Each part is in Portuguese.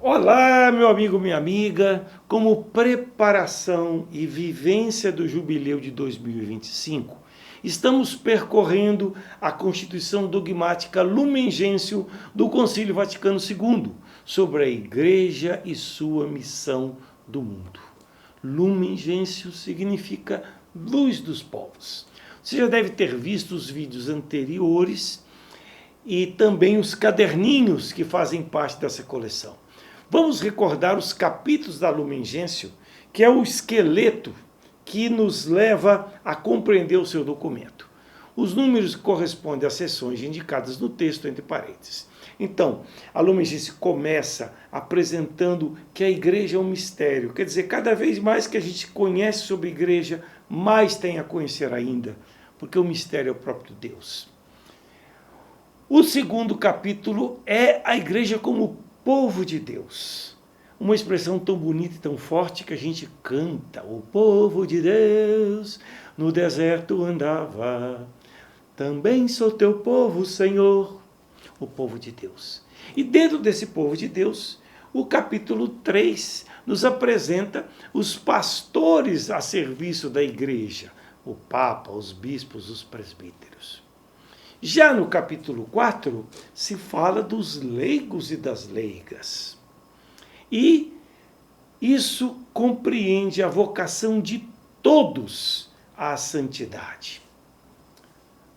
Olá, meu amigo, minha amiga. Como preparação e vivência do Jubileu de 2025, estamos percorrendo a Constituição Dogmática Lumen Gentium do Concílio Vaticano II sobre a Igreja e sua missão do mundo. Lumen Gentium significa luz dos povos. Você já deve ter visto os vídeos anteriores e também os caderninhos que fazem parte dessa coleção. Vamos recordar os capítulos da Lumen Gentium, que é o esqueleto que nos leva a compreender o seu documento. Os números correspondem às seções indicadas no texto entre parênteses. Então, a Lumen Gentium começa apresentando que a igreja é um mistério. Quer dizer, cada vez mais que a gente conhece sobre a igreja, mais tem a conhecer ainda, porque o mistério é o próprio Deus. O segundo capítulo é a igreja como povo de Deus. Uma expressão tão bonita e tão forte que a gente canta. O povo de Deus no deserto andava. Também sou teu povo, Senhor. O povo de Deus. E dentro desse povo de Deus, o capítulo 3 nos apresenta os pastores a serviço da igreja. O Papa, os bispos, os presbíteros. Já no capítulo 4, se fala dos leigos e das leigas. E isso compreende a vocação de todos à santidade.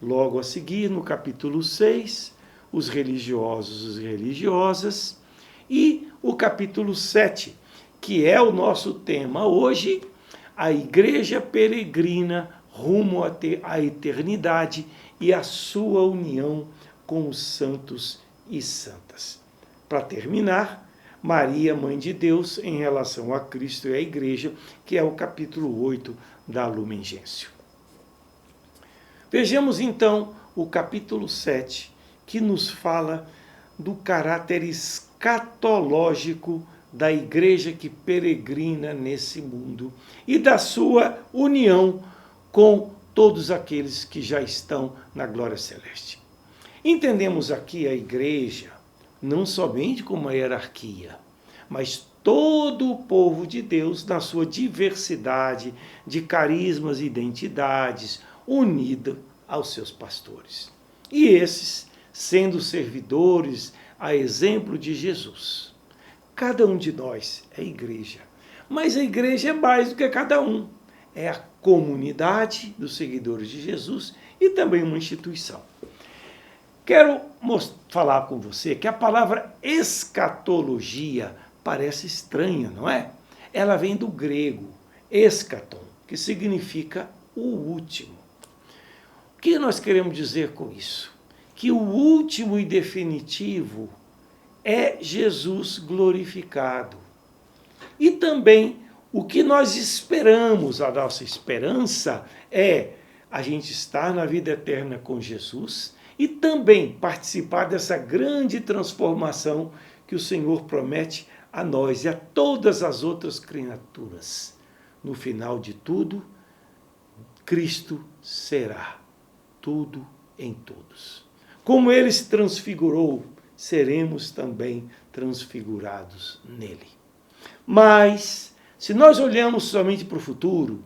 Logo a seguir, no capítulo 6, os religiosos e religiosas. E o capítulo 7, que é o nosso tema hoje, a igreja peregrina rumo à eternidade e a sua união com os santos e santas. Para terminar, Maria, Mãe de Deus, em relação a Cristo e à Igreja, que é o capítulo 8 da Lumen Gentium. Vejamos então o capítulo 7, que nos fala do caráter escatológico da Igreja que peregrina nesse mundo e da sua união com todos aqueles que já estão na glória celeste. Entendemos aqui a igreja não somente como uma hierarquia, mas todo o povo de Deus na sua diversidade de carismas e identidades, unida aos seus pastores. E esses, sendo servidores a exemplo de Jesus. Cada um de nós é igreja, mas a igreja é mais do que cada um. É a comunidade dos seguidores de Jesus e também uma instituição. Quero falar com você que a palavra escatologia parece estranha, não é? Ela vem do grego eschaton, que significa o último. O que nós queremos dizer com isso? Que o último e definitivo é Jesus glorificado. E também o que nós esperamos, a nossa esperança é a gente estar na vida eterna com Jesus e também participar dessa grande transformação que o Senhor promete a nós e a todas as outras criaturas. No final de tudo, Cristo será tudo em todos. Como Ele se transfigurou, seremos também transfigurados nele. Mas se nós olhamos somente para o futuro,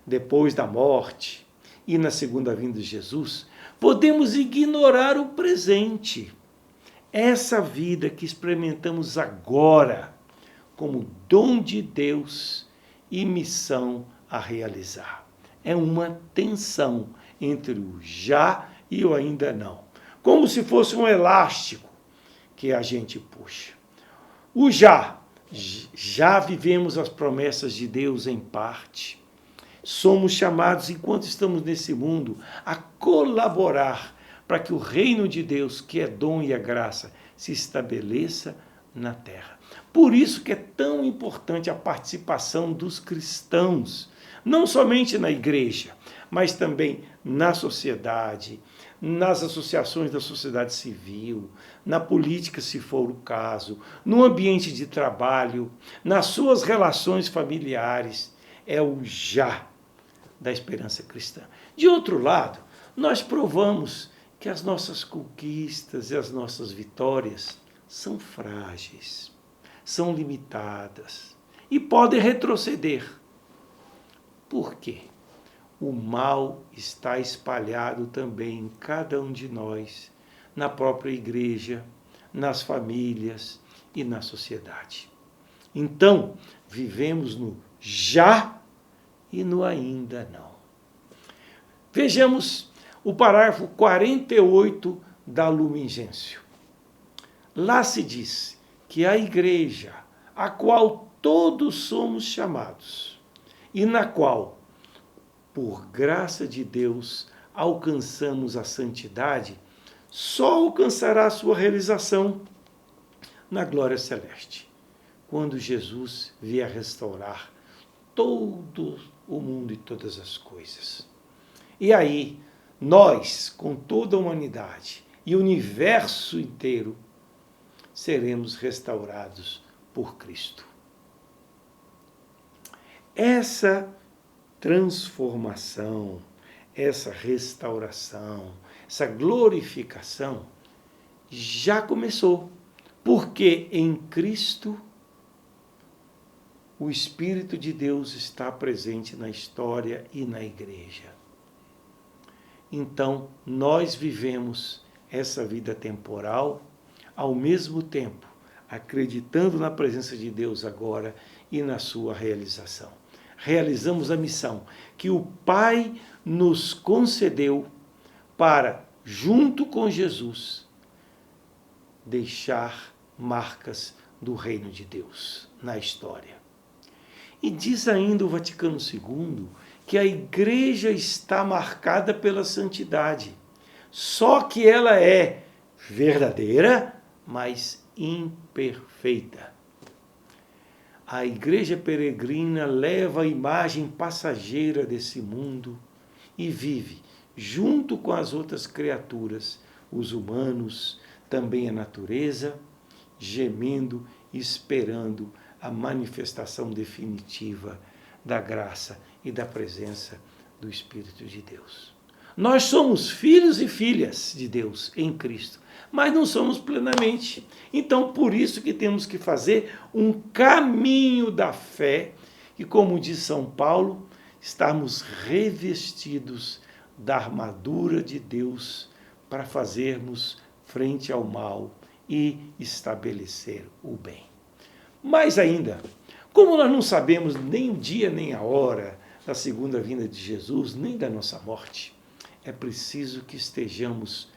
depois da morte e na segunda vinda de Jesus, podemos ignorar o presente. Essa vida que experimentamos agora como dom de Deus e missão a realizar. É uma tensão entre o já e o ainda não. Como se fosse um elástico que a gente puxa. O já vivemos as promessas de Deus em parte. Somos chamados, enquanto estamos nesse mundo, a colaborar para que o reino de Deus, que é dom e é graça, se estabeleça na terra. Por isso que é tão importante a participação dos cristãos, não somente na igreja, mas também na sociedade, nas associações da sociedade civil, na política, se for o caso, no ambiente de trabalho, nas suas relações familiares. É o já da esperança cristã. De outro lado, nós provamos que as nossas conquistas e as nossas vitórias são frágeis, são limitadas e podem retroceder. Por quê? O mal está espalhado também em cada um de nós, na própria igreja, nas famílias e na sociedade. Então, vivemos no já e no ainda não. Vejamos o parágrafo 48 da Lumen Gentium. Lá se diz que a igreja, a qual todos somos chamados, e na qual, por graça de Deus, alcançamos a santidade, só alcançará a sua realização na glória celeste, quando Jesus vier restaurar todo o mundo e todas as coisas. E aí, nós, com toda a humanidade e o universo inteiro, seremos restaurados por Cristo. Essa transformação, essa restauração, essa glorificação já começou, porque em Cristo o Espírito de Deus está presente na história e na igreja. Então, nós vivemos essa vida temporal, ao mesmo tempo, acreditando na presença de Deus agora e na sua realização. Realizamos a missão que o Pai nos concedeu para, junto com Jesus, deixar marcas do reino de Deus na história. E diz ainda o Vaticano II que a igreja está marcada pela santidade, só que ela é verdadeira, mas imperfeita. A igreja peregrina leva a imagem passageira desse mundo e vive, junto com as outras criaturas, os humanos, também a natureza, gemendo e esperando a manifestação definitiva da graça e da presença do Espírito de Deus. Nós somos filhos e filhas de Deus em Cristo, mas não somos plenamente. Então, por isso que temos que fazer um caminho da fé e, como diz São Paulo, estarmos revestidos da armadura de Deus para fazermos frente ao mal e estabelecer o bem. Mais ainda, como nós não sabemos nem o dia nem a hora da segunda vinda de Jesus, nem da nossa morte, é preciso que estejamos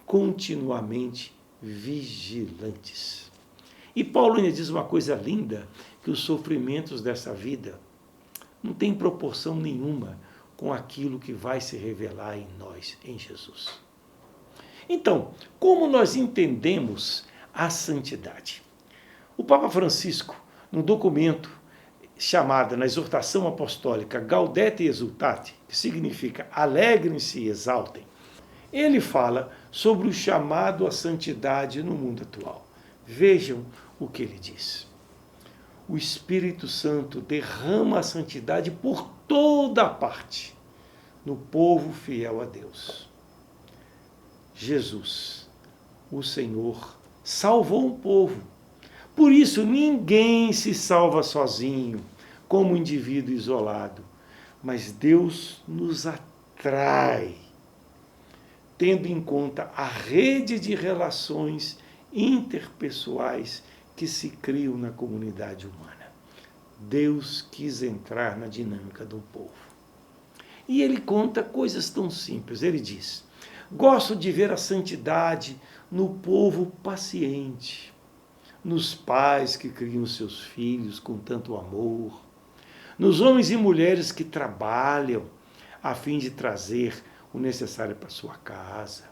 continuamente vigilantes. E Paulo ainda diz uma coisa linda, que os sofrimentos dessa vida não têm proporção nenhuma com aquilo que vai se revelar em nós, em Jesus. Então, como nós entendemos a santidade? O Papa Francisco, no documento chamado, na exortação apostólica, Gaudete et Exultate, que significa alegrem-se e exaltem, ele fala sobre o chamado à santidade no mundo atual. Vejam o que ele diz. O Espírito Santo derrama a santidade por toda a parte, no povo fiel a Deus. Jesus, o Senhor, salvou um povo. Por isso, ninguém se salva sozinho, como indivíduo isolado, mas Deus nos atrai, tendo em conta a rede de relações interpessoais que se criam na comunidade humana. Deus quis entrar na dinâmica do povo. E ele conta coisas tão simples. Ele diz: gosto de ver a santidade no povo paciente, nos pais que criam seus filhos com tanto amor, nos homens e mulheres que trabalham a fim de trazer o necessário para sua casa,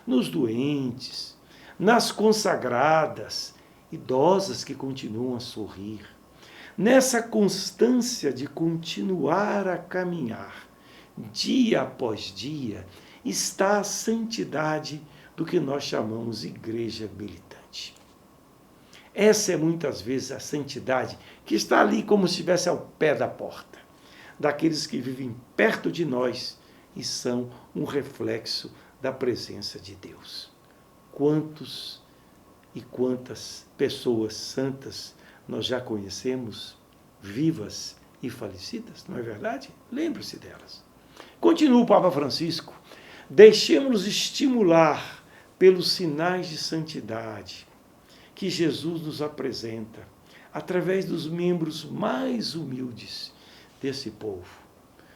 nos doentes, nas consagradas, idosas que continuam a sorrir. Nessa constância de continuar a caminhar, dia após dia, está a santidade do que nós chamamos igreja militante. Essa é muitas vezes a santidade que está ali como se estivesse ao pé da porta, daqueles que vivem perto de nós e são um reflexo da presença de Deus. Quantos e quantas pessoas santas nós já conhecemos, vivas e falecidas, não é verdade? Lembre-se delas. Continua o Papa Francisco. Deixemos-nos estimular pelos sinais de santidade que Jesus nos apresenta através dos membros mais humildes desse povo,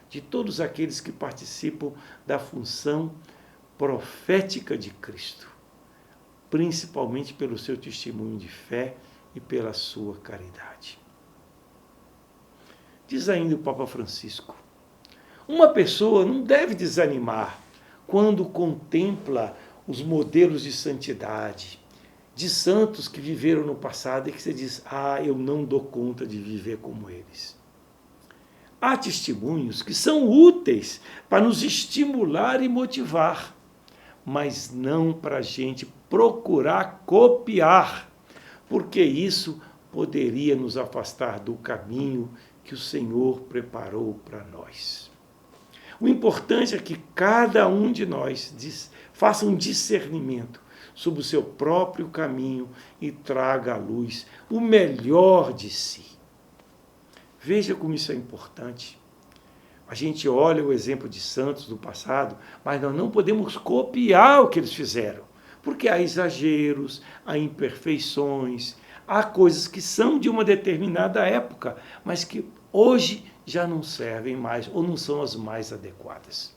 de todos aqueles que participam da função profética de Cristo, principalmente pelo seu testemunho de fé e pela sua caridade. Diz ainda o Papa Francisco: uma pessoa não deve desanimar quando contempla os modelos de santidade, de santos que viveram no passado e que você diz, eu não dou conta de viver como eles. Há testemunhos que são úteis para nos estimular e motivar, mas não para a gente procurar copiar, porque isso poderia nos afastar do caminho que o Senhor preparou para nós. O importante é que cada um de nós faça um discernimento sobre o seu próprio caminho e traga à luz o melhor de si. Veja como isso é importante. A gente olha o exemplo de santos do passado, mas nós não podemos copiar o que eles fizeram, porque há exageros, há imperfeições, há coisas que são de uma determinada época, mas que hoje já não servem mais ou não são as mais adequadas.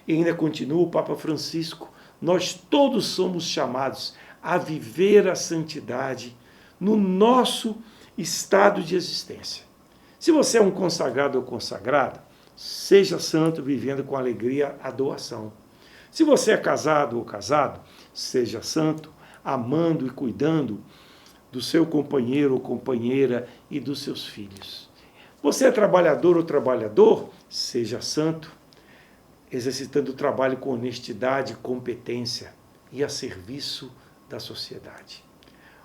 E ainda continua o Papa Francisco: nós todos somos chamados a viver a santidade no nosso estado de existência. Se você é um consagrado ou consagrada, seja santo vivendo com alegria a doação. Se você é casado ou casado, seja santo amando e cuidando do seu companheiro ou companheira e dos seus filhos. Você é trabalhador ou trabalhador, seja santo, exercitando o trabalho com honestidade, competência e a serviço da sociedade.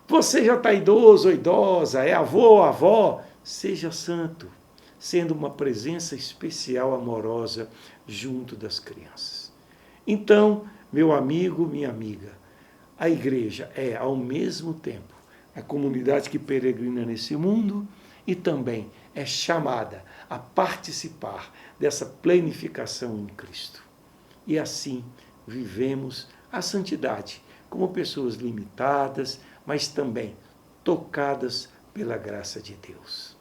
Você já está idoso ou idosa, é avô ou avó, seja santo, sendo uma presença especial, amorosa, junto das crianças. Então, meu amigo, minha amiga, a igreja é, ao mesmo tempo, a comunidade que peregrina nesse mundo e também é chamada a participar dessa plenificação em Cristo. E assim vivemos a santidade como pessoas limitadas, mas também tocadas pela graça de Deus.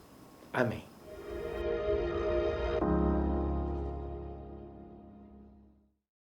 Amém.